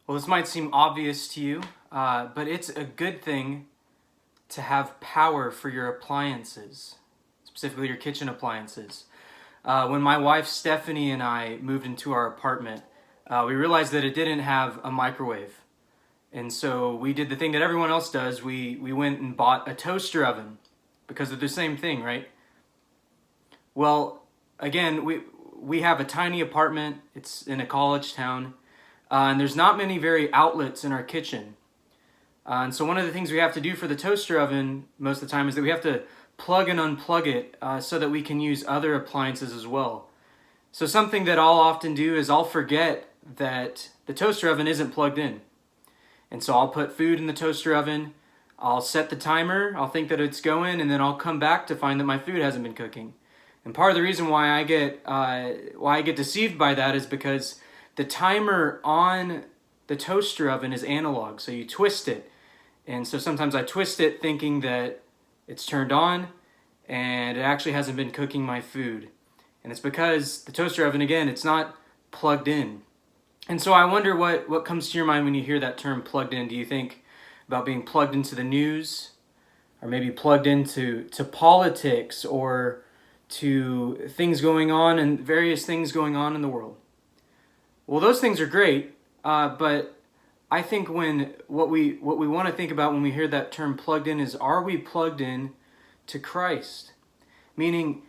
Well, this might seem obvious to you, but it's a good thing to have power for your appliances, specifically your kitchen appliances. When my wife Stephanie and I moved into our apartment, we realized that it didn't have a microwave. And so we did the thing that everyone else does. We went and bought a toaster oven because they're the same thing, right? Well, again, we have a tiny apartment. It's in a college town. And there's not many very outlets in our kitchen. And so one of the things we have to do for the toaster oven most of the time is that we have to plug and unplug it so that we can use other appliances as well. So something that I'll often do is I'll forget that the toaster oven isn't plugged in. And so I'll put food in the toaster oven, I'll set the timer, I'll think that it's going, and then I'll come back to find that my food hasn't been cooking. And part of the reason why I get deceived by that is because the timer on the toaster oven is analog, so you twist it. And so sometimes I twist it thinking that it's turned on, and it actually hasn't been cooking my food. And it's because the toaster oven, again, it's not plugged in. And so I wonder what comes to your mind when you hear that term plugged in. Do you think about being plugged into the news, or maybe plugged into politics, or to things going on and various things going on in the world? Well, those things are great, but I think what we want to think about when we hear that term plugged in is, are we plugged in to Christ? Meaning,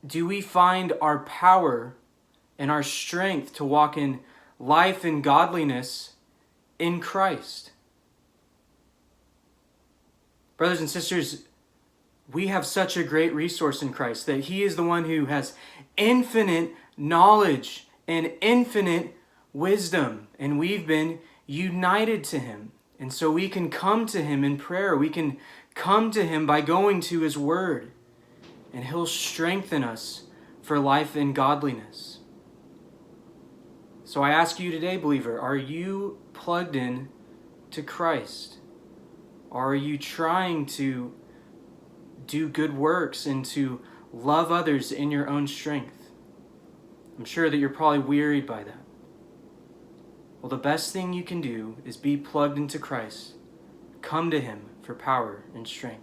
do we find our power and our strength to walk in life and godliness in Christ? Brothers and sisters, we have such a great resource in Christ, that He is the one who has infinite knowledge and infinite wisdom, and we've been united to Him. And so we can come to Him in prayer. We can come to Him by going to His Word, and He'll strengthen us for life and godliness. So I ask you today, believer, are you plugged in to Christ? Or are you trying to do good works and to love others in your own strength? I'm sure that you're probably wearied by that. Well, the best thing you can do is be plugged into Christ. Come to Him for power and strength.